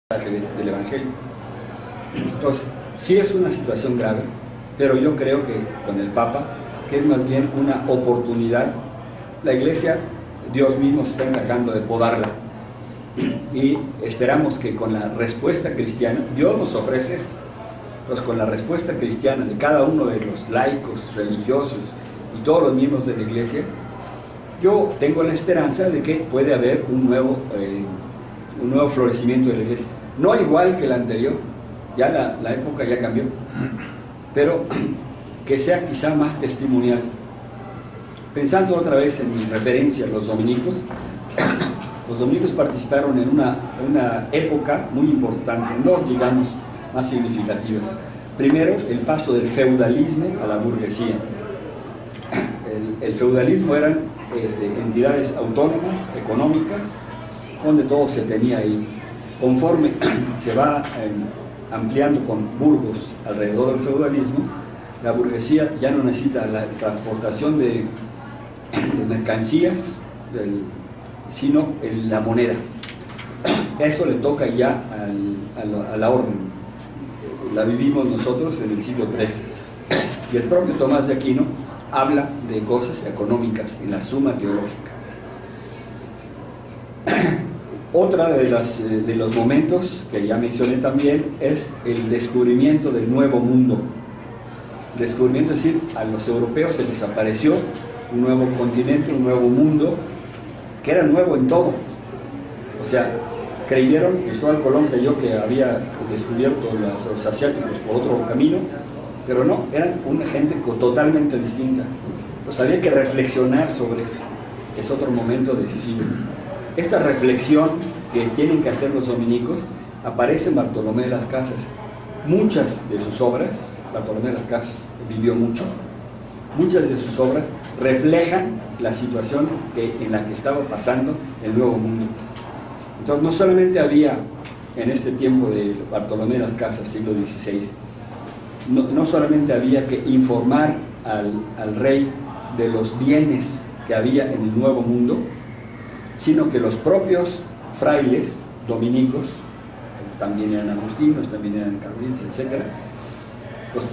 del Evangelio. Entonces, sí es una situación grave, pero yo creo que con el Papa, que es más bien una oportunidad, la Iglesia, Dios mismo se está encargando de podarla. Y esperamos que con la respuesta cristiana, Dios nos ofrece esto. Entonces, con la respuesta cristiana de cada uno de los laicos, religiosos y todos los miembros de la Iglesia, yo tengo la esperanza de que puede haber un nuevo florecimiento de la Iglesia. No igual que el anterior, ya la época ya cambió, pero que sea quizá más testimonial. Pensando otra vez en mi referencia a los dominicos participaron en una época muy importante, en dos, digamos, más significativas. Primero, el paso del feudalismo a la burguesía. El feudalismo eran entidades autónomas, económicas, donde todo se tenía ahí. Conforme se va ampliando con burgos alrededor del feudalismo, la burguesía ya no necesita la transportación de mercancías, sino la moneda. Eso le toca ya a la orden. La vivimos nosotros en el siglo XIII. Y el propio Tomás de Aquino habla de cosas económicas en la Suma Teológica. Otra de los momentos que ya mencioné también es el descubrimiento del nuevo mundo. El descubrimiento, es decir, a los europeos se les apareció un nuevo continente, un nuevo mundo, que era nuevo en todo. O sea, creyeron, Cristóbal Colón creyó que había descubierto los asiáticos por otro camino, pero no, eran una gente totalmente distinta. Pues había que reflexionar sobre eso. Es otro momento decisivo. Esta reflexión que tienen que hacer los dominicos aparece en Bartolomé de las Casas. Muchas de sus obras, Bartolomé de las Casas vivió mucho, muchas de sus obras reflejan la situación en la que estaba pasando el Nuevo Mundo. Entonces, no solamente había en este tiempo de Bartolomé de las Casas, siglo XVI, no solamente había que informar al rey de los bienes que había en el Nuevo Mundo, sino que los propios frailes dominicos, también eran agustinos, también eran carmelitas, etc.,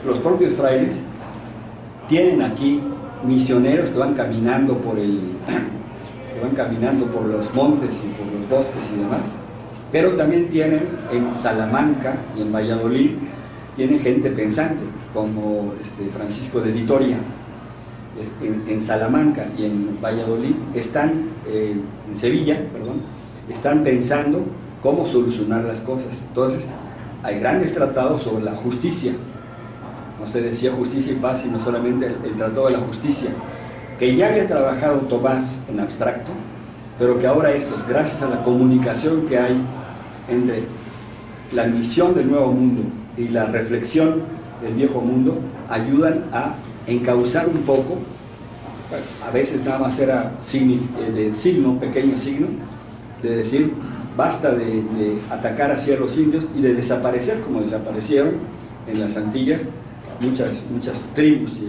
los propios frailes tienen aquí misioneros que van caminando por los montes y por los bosques y demás, pero también tienen en Salamanca y en Valladolid, tienen gente pensante, como Francisco de Vitoria. En Salamanca y en Valladolid están, en Sevilla, perdón, están pensando cómo solucionar las cosas. Entonces, hay grandes tratados sobre la justicia. No se decía justicia y paz, sino solamente el tratado de la justicia, que ya había trabajado Tomás en abstracto, pero que ahora estos, gracias a la comunicación que hay entre la misión del Nuevo Mundo y la reflexión del Viejo Mundo, ayudan a encauzar un poco. A veces nada más era de signo, pequeño signo, de decir basta de atacar hacia los indios y de desaparecer como desaparecieron en las Antillas muchas tribus,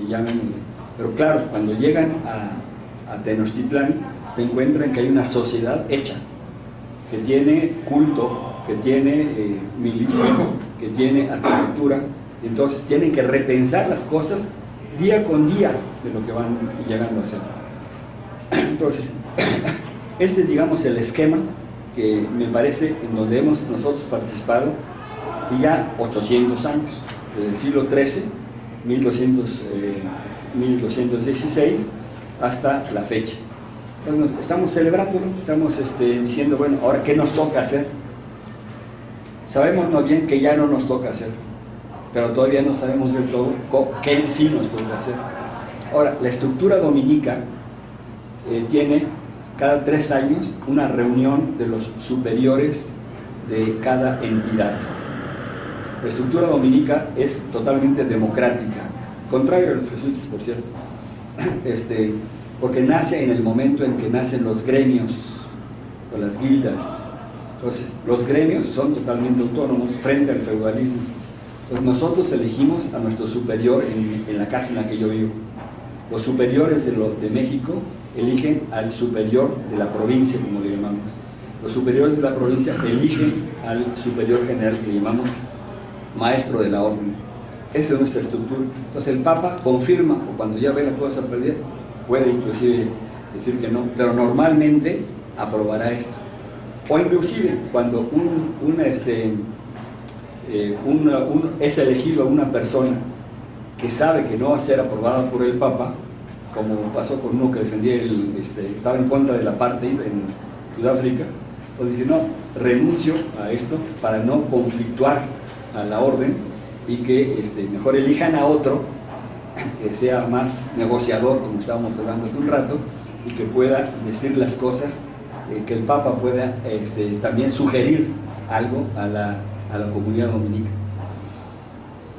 pero claro, cuando llegan a Tenochtitlán se encuentran que hay una sociedad hecha, que tiene culto, que tiene milicia, que tiene arquitectura. Entonces tienen que repensar las cosas día con día de lo que van llegando a hacer. Entonces, este es, digamos, el esquema que me parece en donde hemos nosotros participado, y ya 800 años, desde el siglo XIII, 1216, hasta la fecha. Entonces, estamos celebrando, ¿no? Estamos diciendo, bueno, ahora, ¿qué nos toca hacer? Sabemos más bien que ya no nos toca hacer, pero todavía no sabemos del todo qué sí nos toca hacer. Ahora, la estructura dominica tiene cada 3 años una reunión de los superiores de cada entidad. La estructura dominica es totalmente democrática, contrario a los jesuitas, por cierto, porque nace en el momento en que nacen los gremios o las guildas. Entonces, los gremios son totalmente autónomos frente al feudalismo. Pues nosotros elegimos a nuestro superior en la casa en la que yo vivo. Los superiores de México eligen al superior de la provincia, como le llamamos. Los superiores de la provincia eligen al superior general que llamamos maestro de la orden. Esa es nuestra estructura. Entonces el Papa confirma, o cuando ya ve la cosa perdida, puede inclusive decir que no, pero normalmente aprobará esto. O inclusive cuando es elegido a una persona que sabe que no va a ser aprobada por el Papa, como pasó con uno que defendía estaba en contra del apartheid en Sudáfrica. Entonces dice, no, renuncio a esto para no conflictuar a la orden y que mejor elijan a otro que sea más negociador, como estábamos hablando hace un rato, y que pueda decir las cosas, que el Papa pueda también sugerir algo a la comunidad dominica.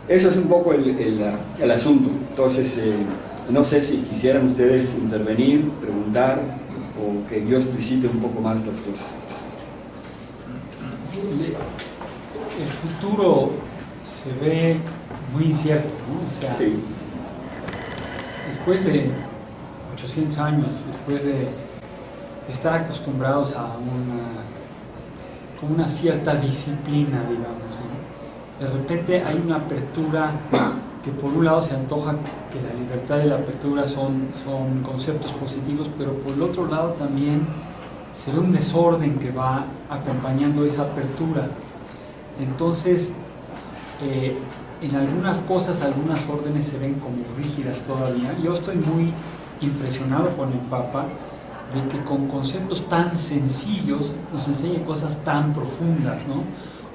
Eso es un poco el asunto. Entonces, no sé si quisieran ustedes intervenir, preguntar, o que yo explicite un poco más las cosas. El futuro se ve muy incierto, ¿no? O sea, sí. Después de 800 años, después de estar acostumbrados a una cierta disciplina, digamos, ¿no? De repente hay una apertura que por un lado se antoja que la libertad y la apertura son conceptos positivos, pero por el otro lado también se ve un desorden que va acompañando esa apertura. Entonces, en algunas cosas, algunas órdenes se ven como rígidas todavía. Yo estoy muy impresionado con el Papa, de que con conceptos tan sencillos nos enseñe cosas tan profundas, ¿no?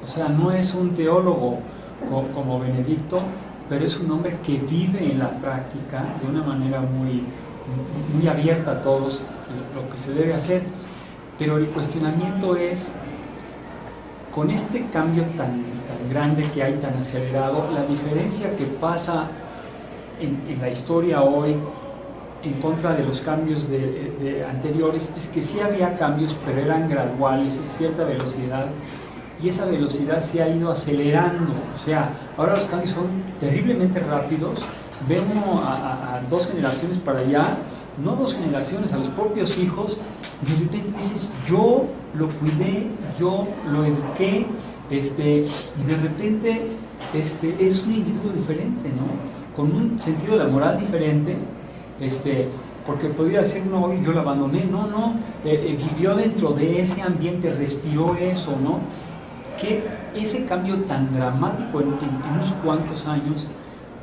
O sea, no es un teólogo como Benedicto, pero es un hombre que vive en la práctica de una manera muy abierta a todos lo que se debe hacer. Pero el cuestionamiento es, con este cambio tan grande que hay, tan acelerado, la diferencia que pasa en la historia hoy en contra de los cambios de anteriores es que sí había cambios, pero eran graduales, a cierta velocidad, y esa velocidad se ha ido acelerando. O sea, ahora los cambios son terriblemente rápidos. Vemos a 2 generaciones para allá, no 2 generaciones, a los propios hijos, y de repente dices, yo lo cuidé, yo lo eduqué, y de repente es un individuo diferente, ¿no? Con un sentido de la moral diferente, porque podría decir, no, yo lo abandoné, no, vivió dentro de ese ambiente, respiró eso, ¿no? Que ese cambio tan dramático en unos cuantos años,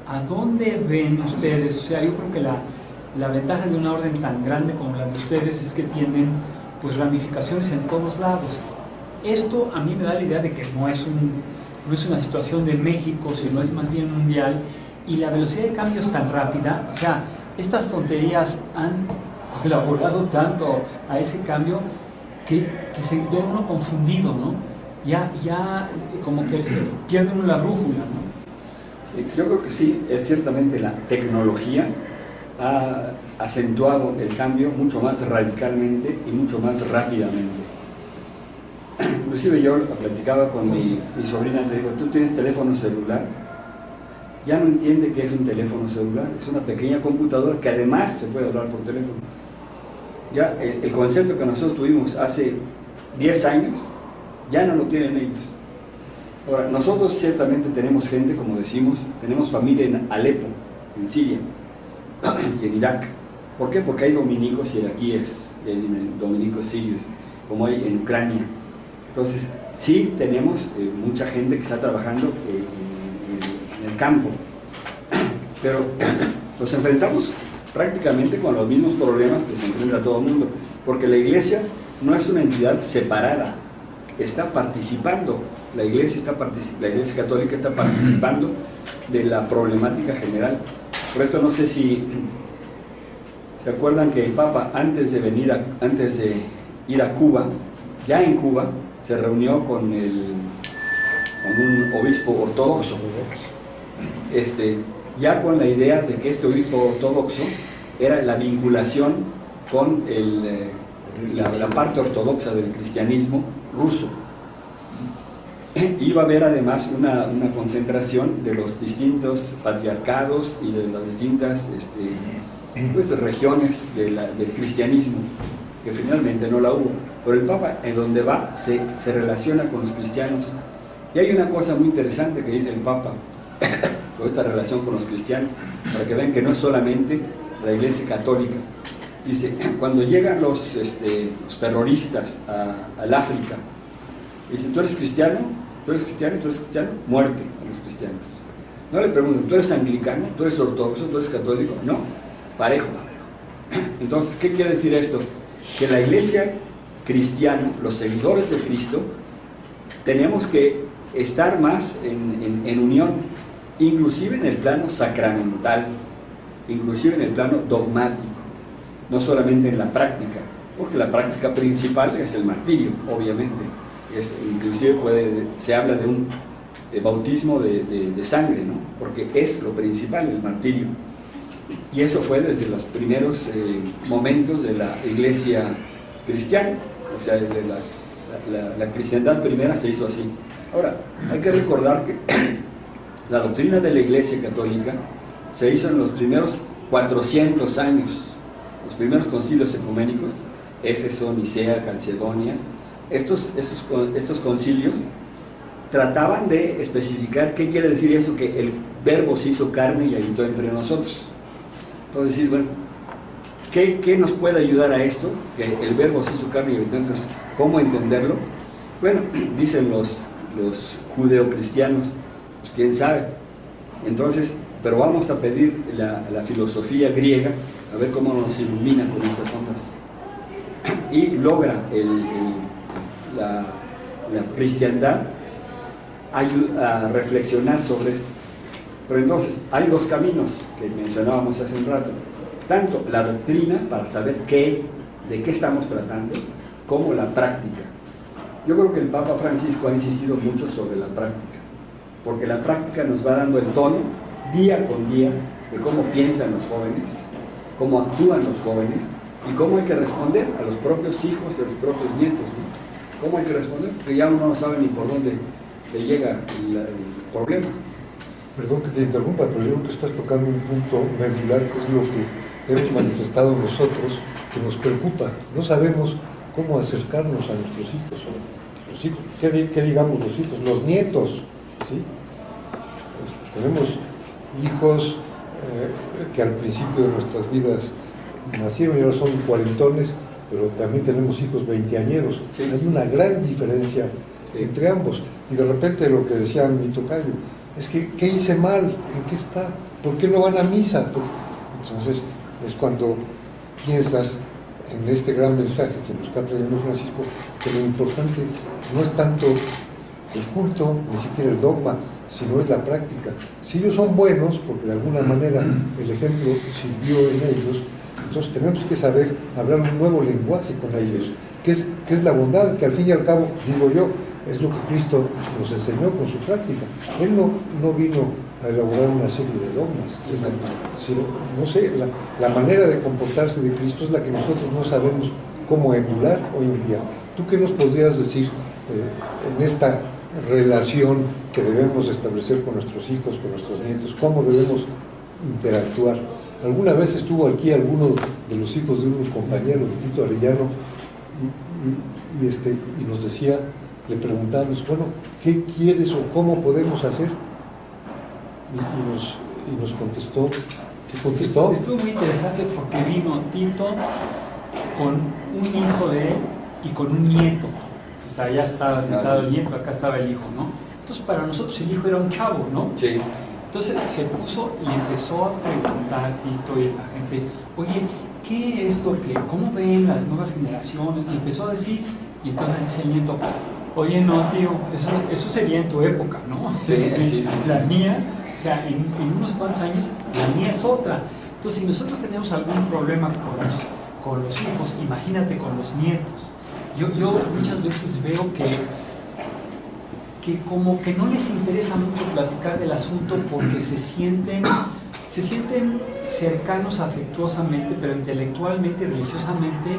¿a dónde ven ustedes? O sea, yo creo que la ventaja de una orden tan grande como la de ustedes es que tienen pues ramificaciones en todos lados. Esto a mí me da la idea de que no es una situación de México, sino es más bien mundial, y la velocidad de cambio es tan rápida. O sea, estas tonterías han colaborado tanto a ese cambio que se ve uno confundido, ¿no? Ya como que pierde uno la brújula, ¿no? Yo creo que sí, es ciertamente la tecnología ha acentuado el cambio mucho más radicalmente y mucho más rápidamente. Inclusive yo platicaba con mi sobrina, le digo, ¿tú tienes teléfono celular? Ya no entiende qué es un teléfono celular, es una pequeña computadora que además se puede hablar por teléfono. Ya el concepto que nosotros tuvimos hace 10 años, ya no lo tienen ellos. Ahora, nosotros ciertamente tenemos gente, como decimos, tenemos familia en Alepo, en Siria, y en Irak. ¿Por qué? Porque hay dominicos iraquíes, dominicos sirios, como hay en Ucrania. Entonces, sí tenemos mucha gente que está trabajando en el campo, pero nos enfrentamos prácticamente con los mismos problemas que se enfrenta todo el mundo, porque la Iglesia no es una entidad separada, está participando, la Iglesia Católica está participando de la problemática general. Por eso no sé si se acuerdan que el Papa antes de ir a Cuba, ya en Cuba, se reunió con un obispo ortodoxo, ya con la idea de que este obispo ortodoxo era la vinculación con la parte ortodoxa del cristianismo ruso. Iba a haber además una concentración de los distintos patriarcados y de las distintas regiones del cristianismo, que finalmente no la hubo. pero el Papa en donde va se relaciona con los cristianos. Y hay una cosa muy interesante que dice el Papa sobre esta relación con los cristianos, para que vean que no es solamente la Iglesia Católica. Dice, cuando llegan los terroristas al África, dicen, ¿tú eres cristiano? ¿Tú eres cristiano? ¿Tú eres cristiano? Muerte a los cristianos. No le preguntan, ¿tú eres anglicano? ¿Tú eres ortodoxo? ¿Tú eres católico? No, parejo. Entonces, ¿qué quiere decir esto? Que la Iglesia cristiana, los seguidores de Cristo, tenemos que estar más en unión, inclusive en el plano sacramental, inclusive en el plano dogmático, no solamente en la práctica, porque la práctica principal es el martirio, obviamente. Inclusive se habla de un bautismo de sangre, ¿no? Porque es lo principal, el martirio. Y eso fue desde los primeros momentos de la Iglesia cristiana, o sea, desde la cristiandad primera se hizo así. Ahora, hay que recordar que la doctrina de la Iglesia católica se hizo en los primeros 400 años, los primeros concilios ecuménicos, Éfeso, Nicea, Calcedonia. Estos concilios trataban de especificar qué quiere decir eso, que el Verbo se hizo carne y habitó entre nosotros. Entonces, decir, bueno, ¿qué nos puede ayudar a esto? Que el Verbo se hizo carne y habitó entre nosotros. ¿Cómo entenderlo? Bueno, dicen los judeocristianos, pues quién sabe. Entonces, pero vamos a pedir la filosofía griega, a ver cómo nos ilumina con estas ondas. Y logra la cristiandad a reflexionar sobre esto. Pero entonces, hay dos caminos que mencionábamos hace un rato. Tanto la doctrina, para saber de qué estamos tratando, como la práctica. Yo creo que el Papa Francisco ha insistido mucho sobre la práctica, porque la práctica nos va dando el tono, día con día, de cómo piensan los jóvenes, cómo actúan los jóvenes, y cómo hay que responder a los propios hijos y a los propios nietos, ¿no? ¿Cómo hay que responder? Porque ya uno no sabe ni por dónde le llega el problema. Perdón que te interrumpa, pero yo creo que estás tocando un punto medular, que es lo que hemos manifestado nosotros, que nos preocupa. No sabemos cómo acercarnos a nuestros hijos. Los hijos, ¿qué digamos los hijos? Los nietos, ¿sí? Tenemos hijos que al principio de nuestras vidas nacieron y ahora son cuarentones, pero también tenemos hijos veinteañeros. Sí. Hay una gran diferencia entre ambos. Y de repente lo que decía mi tocayo, es que, ¿qué hice mal? ¿En qué está? ¿Por qué no van a misa? Entonces, es cuando piensas en este gran mensaje que nos está trayendo Francisco, que lo importante no es tanto el culto, ni siquiera el dogma, sino es la práctica. Si ellos son buenos, porque de alguna manera el ejemplo sirvió en ellos, entonces tenemos que saber hablar un nuevo lenguaje con ellos, que es la bondad, que al fin y al cabo, digo yo, es lo que Cristo nos enseñó con su práctica. Él no vino a elaborar una serie de dogmas, sino, no sé, la manera de comportarse de Cristo es la que nosotros no sabemos cómo emular hoy en día. ¿Tú qué nos podrías decir en esta relación que debemos establecer con nuestros hijos, con nuestros nietos? ¿Cómo debemos interactuar? Alguna vez estuvo aquí alguno de los hijos de unos compañeros de Tito Arellano y nos decía, le preguntamos, bueno, ¿qué quieres o cómo podemos hacer? Y nos contestó, ¿qué contestó? Estuvo muy interesante porque vino Tito con un hijo de él y con un nieto. O sea, ya estaba sentado el nieto, acá estaba el hijo, ¿no? Entonces, para nosotros el hijo era un chavo, ¿no? Sí. Entonces se puso y empezó a preguntar a Tito y a la gente, oye, ¿qué es lo que, cómo ven las nuevas generaciones? Y empezó a decir, y entonces dice el nieto, oye, no, tío, eso sería en tu época, ¿no? Sí. La mía, o sea, en unos cuantos años, la mía es otra. Entonces, si nosotros tenemos algún problema con los hijos, imagínate con los nietos. Yo muchas veces veo que como que no les interesa mucho platicar del asunto porque se sienten cercanos afectuosamente, pero intelectualmente, religiosamente,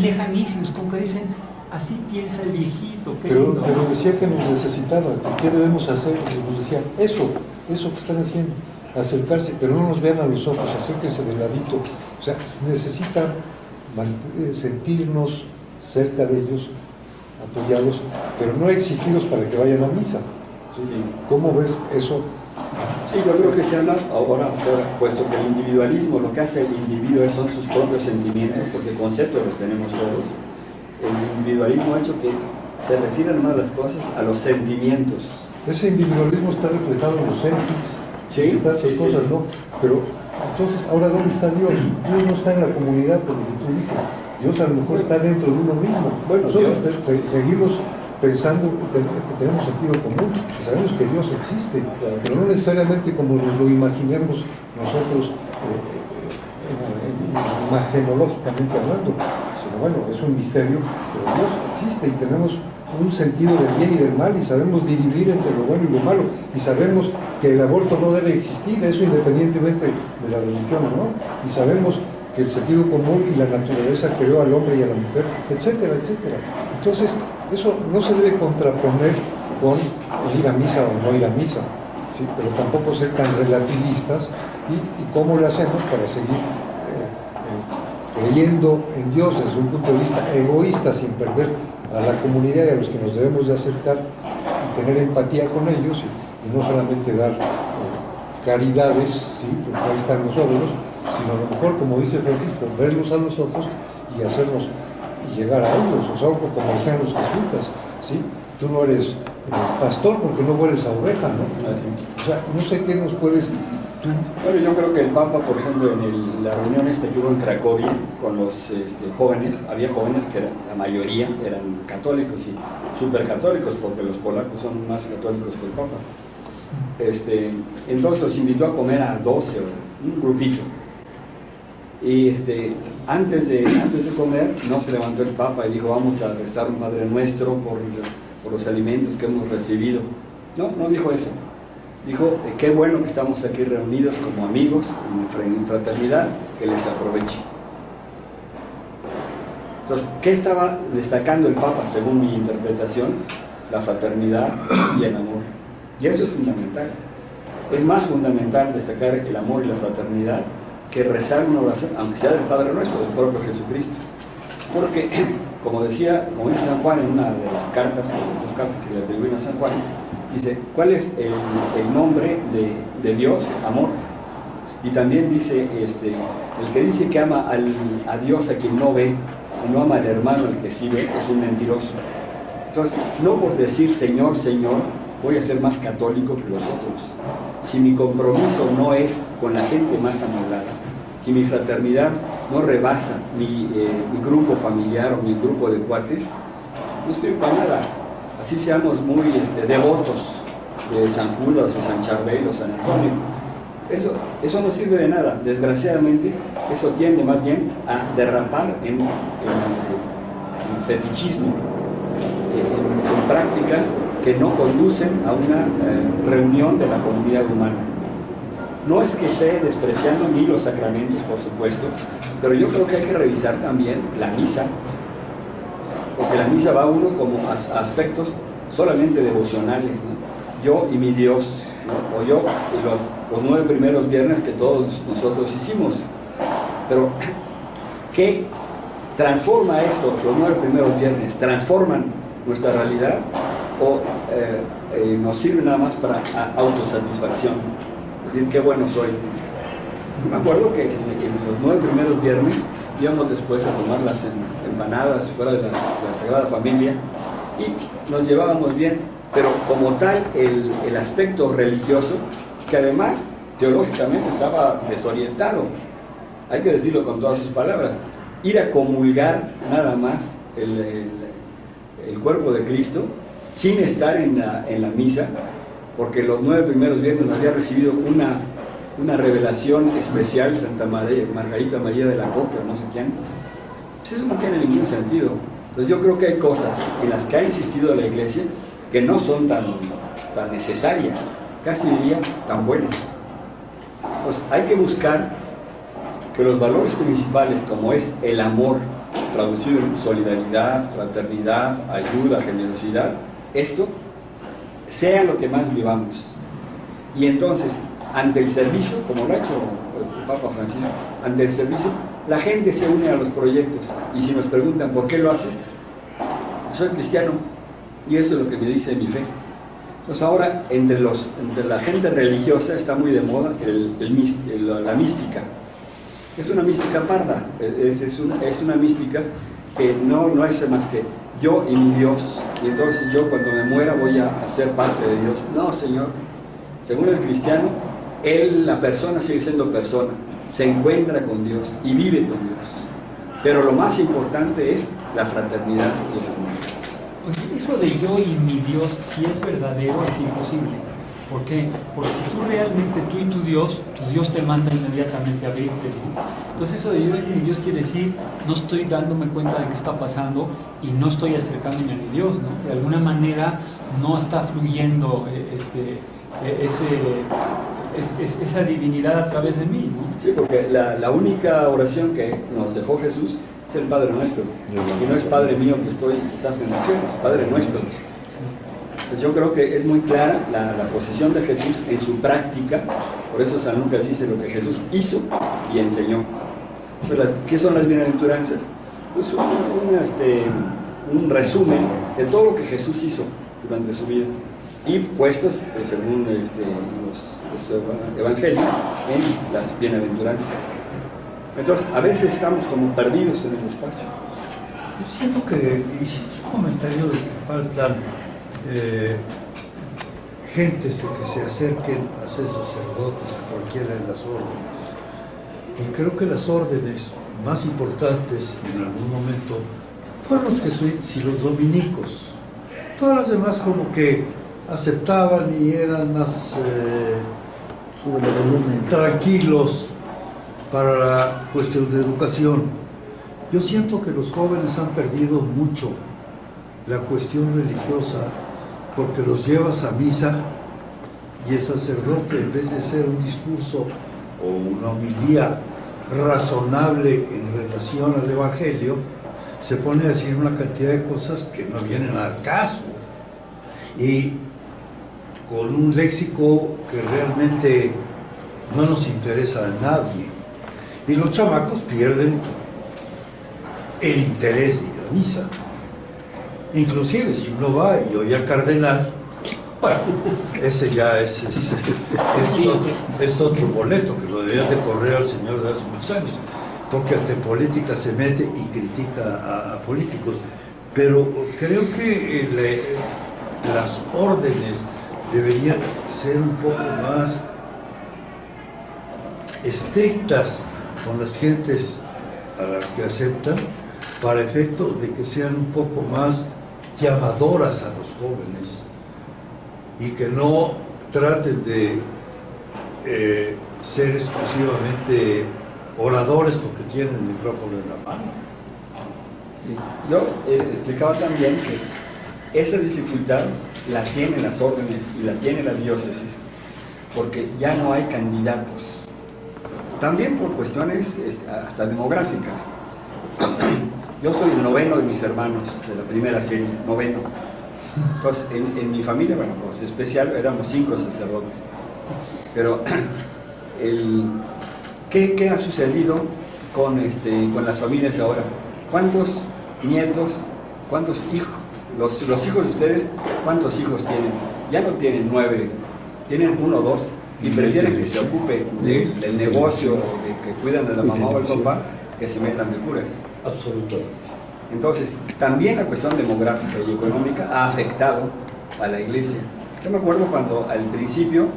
lejanísimos, como que dicen, así piensa el viejito. Pero decía que nos necesitaba, ¿qué debemos hacer? Y nos decía, eso que están haciendo, acercarse, pero no nos vean a los ojos, acérquense de ladito. O sea, necesitan sentirnos cerca de ellos, apoyados, pero no exigidos para que vayan a misa. ¿Sí? Sí. ¿Cómo ves eso? Sí, yo creo que ahora se ha puesto que el individualismo, lo que hace el individuo son sus propios sentimientos, porque conceptos los tenemos todos. El individualismo ha hecho que se refieran más las cosas a los sentimientos. Ese individualismo está reflejado en los selfies, Sí, tantas sí, cosas, sí. ¿no? Pero entonces, ahora, ¿dónde está Dios? Dios no está en la comunidad, por lo que tú dices. Dios a lo mejor está dentro de uno mismo. Bueno, nosotros Dios, seguimos pensando que tenemos sentido común, que sabemos que Dios existe, pero no necesariamente como nos lo imaginemos nosotros imagenológicamente hablando, sino bueno, es un misterio, pero Dios existe y tenemos un sentido del bien y del mal y sabemos dividir entre lo bueno y lo malo y sabemos que el aborto no debe existir, eso independientemente de la religión o no, y sabemos que el sentido común y la naturaleza creó al hombre y a la mujer, etcétera, etcétera. Entonces, eso no se debe contraponer con el ir a misa o no ir a misa, ¿sí? Pero tampoco ser tan relativistas y cómo lo hacemos para seguir creyendo en Dios desde un punto de vista egoísta, sin perder a la comunidad y a los que nos debemos de acercar y tener empatía con ellos y no solamente dar caridades, ¿sí? Porque ahí están los obreros, sino a lo mejor, como dice Francisco, verlos a los ojos y hacernos y llegar a ellos, o sea, como decían los jesuitas, ¿sí? Tú no eres pastor porque no hueles a oveja, ¿no? Así. O sea, no sé qué nos puedes tú... Bueno, yo creo que el Papa, por ejemplo, en la reunión que hubo en Cracovia con los jóvenes, había jóvenes que la mayoría eran católicos y supercatólicos, porque los polacos son más católicos que el Papa. Entonces los invitó a comer a 12, un grupito. Y antes de comer, no se levantó el Papa y dijo, vamos a rezar un Padre Nuestro por los alimentos que hemos recibido. No dijo eso. Dijo, qué bueno que estamos aquí reunidos como amigos, en fraternidad, que les aproveche. Entonces, ¿qué estaba destacando el Papa, según mi interpretación? La fraternidad y el amor. Y eso es fundamental. Es más fundamental destacar el amor y la fraternidad que rezar una oración, aunque sea del Padre Nuestro, del propio Jesucristo. Porque, como dice San Juan en una de las cartas, de las 2 cartas que se le atribuyen a San Juan, dice, ¿cuál es el nombre de Dios? Amor. Y también dice, el que dice que ama a Dios a quien no ve, y no ama al hermano al que sí ve, es un mentiroso. Entonces, no por decir Señor, Señor, voy a ser más católico que los otros. Si mi compromiso no es con la gente más amoblada, si mi fraternidad no rebasa mi grupo familiar o mi grupo de cuates, no estoy para nada. Así seamos muy devotos de San Judas o San Charbel o San Antonio. Eso no sirve de nada. Desgraciadamente, eso tiende más bien a derrapar en fetichismo, en prácticas que no conducen a una reunión de la comunidad humana. No es que esté despreciando ni los sacramentos, por supuesto, pero yo creo que hay que revisar también la misa, porque la misa va uno como a aspectos solamente devocionales, ¿no? Yo y mi Dios, ¿no? O yo y los 9 primeros viernes que todos nosotros hicimos. Pero, ¿qué transforma esto? Los 9 primeros viernes, ¿transforman nuestra realidad o nos sirve nada más para autosatisfacción? Es decir, qué bueno soy. Me acuerdo que en los 9 primeros viernes íbamos después a tomar las empanadas fuera de la Sagrada Familia y nos llevábamos bien, pero como tal el aspecto religioso, que además teológicamente estaba desorientado, hay que decirlo con todas sus palabras, ir a comulgar nada más el cuerpo de Cristo sin estar en la misa, porque los 9 primeros viernes había recibido una revelación especial Santa Margarita María de la Coque o no sé quién. Pues eso no tiene ningún sentido. Entonces yo creo que hay cosas en las que ha insistido la Iglesia que no son tan necesarias, casi diría tan buenas. Pues hay que buscar que los valores principales, como es el amor, traducido en solidaridad, fraternidad, ayuda, generosidad, esto sea lo que más vivamos. Y entonces, ante el servicio, como lo ha hecho el Papa Francisco, ante el servicio, la gente se une a los proyectos. Y si nos preguntan, ¿por qué lo haces? soy cristiano y eso es lo que me dice mi fe. Pues ahora entre la gente religiosa está muy de moda la mística. Es una mística parda, es una mística que no es más que yo y mi Dios, y entonces yo cuando me muera voy a ser parte de Dios. No, Señor, según el cristiano, la persona sigue siendo persona, se encuentra con Dios y vive con Dios. Pero lo más importante es la fraternidad y el amor. Oye, eso de yo y mi Dios, si es verdadero, es imposible. ¿Por qué? Porque si tú realmente, tú y tu Dios te manda inmediatamente a abrirte, ¿no? Entonces eso de yo y mi Dios quiere decir, no estoy dándome cuenta de qué está pasando y no estoy acercándome a mi Dios, ¿no? De alguna manera no está fluyendo esa divinidad a través de mí, ¿no? Sí, porque la única oración que nos dejó Jesús es el Padre Nuestro. Y no es Padre mío que estoy quizás en el cielo, es Padre Nuestro. Pues yo creo que es muy clara la posición de Jesús en su práctica. Por eso San Lucas dice lo que Jesús hizo y enseñó. Pues ¿qué son las bienaventuranzas? Pues un resumen de todo lo que Jesús hizo durante su vida y puestas según los evangelios en las bienaventuranzas. Entonces a veces estamos como perdidos en el espacio. Yo siento que hiciste un comentario de que faltan gentes de que se acerquen a ser sacerdotes a cualquiera de las órdenes. Y creo que las órdenes más importantes en algún momento fueron los jesuitas y los dominicos. Todas las demás como que aceptaban y eran más tranquilos para la cuestión de educación. Yo siento que los jóvenes han perdido mucho la cuestión religiosa porque los llevas a misa y el sacerdote, en vez de ser un discurso o una homilía razonable en relación al evangelio, se pone a decir una cantidad de cosas que no vienen al caso y con un léxico que realmente no nos interesa a nadie, y los chamacos pierden el interés de ir a misa. Inclusive si uno va y oye al cardenal, bueno, ese ya es otro boleto que lo deberían de correr al señor de hace muchos años, porque hasta en política se mete y critica a políticos. Pero creo que las órdenes deberían ser un poco más estrictas con las gentes a las que aceptan, para efecto de que sean un poco más llamadoras a los jóvenes y que no traten de ser exclusivamente oradores porque tienen el micrófono en la mano. Sí. Yo explicaba también que esa dificultad la tienen las órdenes y la tiene la diócesis porque ya no hay candidatos, también por cuestiones hasta demográficas. Yo soy el noveno de mis hermanos de la primera serie, noveno. Entonces, en mi familia, bueno, pues especial, éramos 5 sacerdotes. Pero, ¿qué ha sucedido con las familias ahora? ¿Cuántos nietos, cuántos hijos, los hijos de ustedes, cuántos hijos tienen? Ya no tienen 9, tienen 1 o 2, y prefieren que se ocupe del negocio, de que cuidan de la mamá o el papá, que se metan de curas. Absolutamente. Entonces, también la cuestión demográfica y económica ha afectado a la iglesia. Yo me acuerdo cuando al principio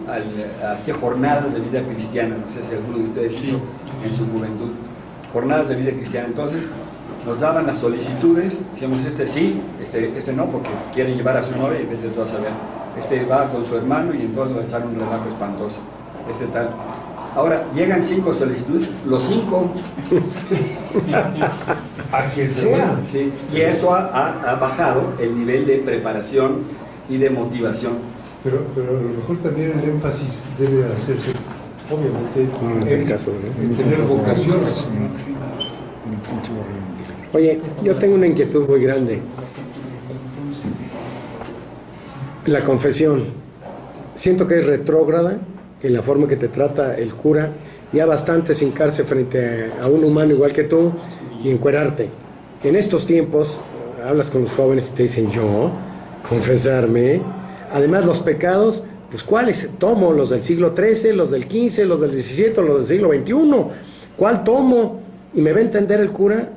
hacía jornadas de vida cristiana, no sé si alguno de ustedes hizo en su juventud, jornadas de vida cristiana. Entonces, nos daban las solicitudes, decíamos, sí, este no, porque quiere llevar a su novia y vete tú a saber. Va con su hermano y entonces va a echar un relajo espantoso. Tal. Ahora, llegan 5 solicitudes, los 5. A quien sea. Sí. Y eso ha bajado el nivel de preparación y de motivación. Pero a lo mejor también el énfasis debe hacerse, obviamente, en tener vocaciones. Oye, yo tengo una inquietud muy grande. La confesión, siento que es retrógrada en la forma que te trata el cura, ya bastante sin hincarse frente a un humano igual que tú y encuerarte. En estos tiempos, hablas con los jóvenes y te dicen yo, confesarme. Además, los pecados, pues ¿cuáles tomo? ¿Los del siglo XIII, los del XV, los del XVII, los del siglo XXI? ¿Cuál tomo? Y me va a entender el cura,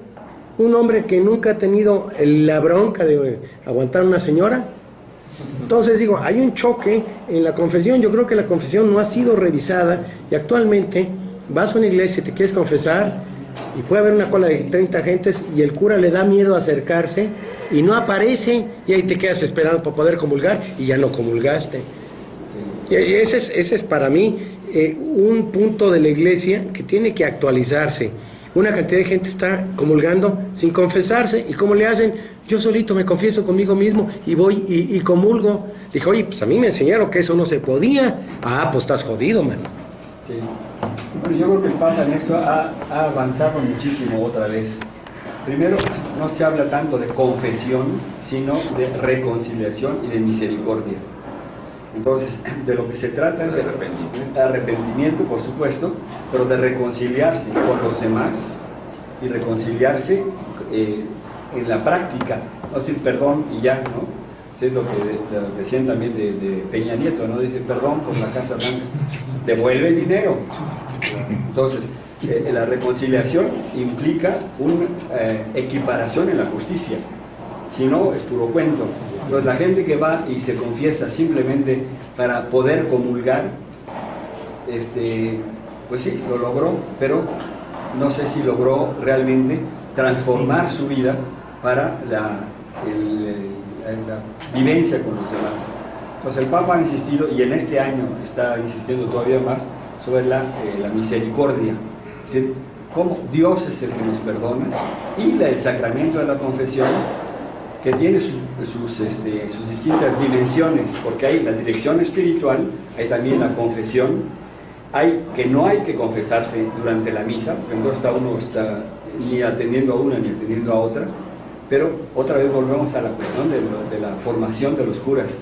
un hombre que nunca ha tenido la bronca de aguantar a una señora. Entonces digo, hay un choque en la confesión. Yo creo que la confesión no ha sido revisada y actualmente vas a una iglesia y te quieres confesar y puede haber una cola de 30 gentes y el cura le da miedo acercarse y no aparece y ahí te quedas esperando para poder comulgar y ya no comulgaste. Y ese es para mí un punto de la iglesia que tiene que actualizarse. Una cantidad de gente está comulgando sin confesarse. ¿Y cómo le hacen? Yo solito me confieso conmigo mismo y voy y comulgo. Le dije, oye, pues a mí me enseñaron que eso no se podía. Ah, pues estás jodido, man. Sí. Bueno, yo creo que el Papa en esto ha avanzado muchísimo otra vez. Primero, no se habla tanto de confesión, sino de reconciliación y de misericordia. Entonces, de lo que se trata es de arrepentimiento, por supuesto, pero de reconciliarse con los demás y reconciliarse en la práctica, no decir perdón y ya, ¿no? Es lo que decían también de Peña Nieto, ¿no? Dice perdón por la Casa Blanca, devuelve el dinero. Entonces, la reconciliación implica una equiparación en la justicia, si no es puro cuento. Entonces, la gente que va y se confiesa simplemente para poder comulgar, pues sí, lo logró, pero no sé si logró realmente transformar su vida para la vivencia con los demás. Entonces el Papa ha insistido, y en este año está insistiendo todavía más, sobre la misericordia. Es decir, cómo Dios es el que nos perdona, y el sacramento de la confesión, que tiene sus distintas dimensiones, porque hay la dirección espiritual, hay también la confesión, no hay que confesarse durante la misa, porque entonces uno está ni atendiendo a una ni atendiendo a otra, pero otra vez volvemos a la cuestión de la formación de los curas.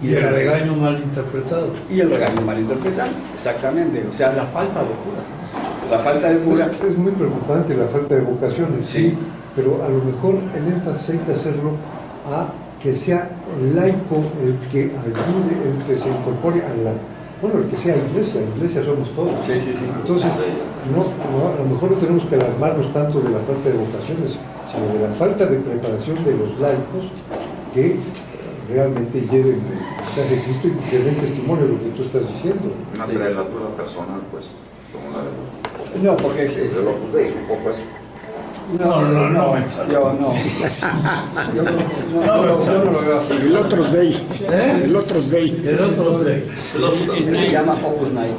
Y el regaño mal interpretado. Y el regaño mal interpretado, exactamente, o sea, la falta de cura. La falta de cura. Es muy preocupante la falta de vocaciones, sí, pero a lo mejor en estas hay que hacerlo a que sea el laico el que ayude, el que se incorpore a el que sea iglesia somos todos. Sí. Entonces, a lo mejor no tenemos que alarmarnos tanto de la falta de vocaciones, sino de la falta de preparación de los laicos que realmente lleven el mensaje de Cristo y que den testimonio de lo que tú estás diciendo. Una prelatura personal, pues, como la de los... No, porque es de los judíos, un poco eso. No, yo no lo veo así. El Otros Day. El Otros Day. El otro day. Ese se llama Opus Night.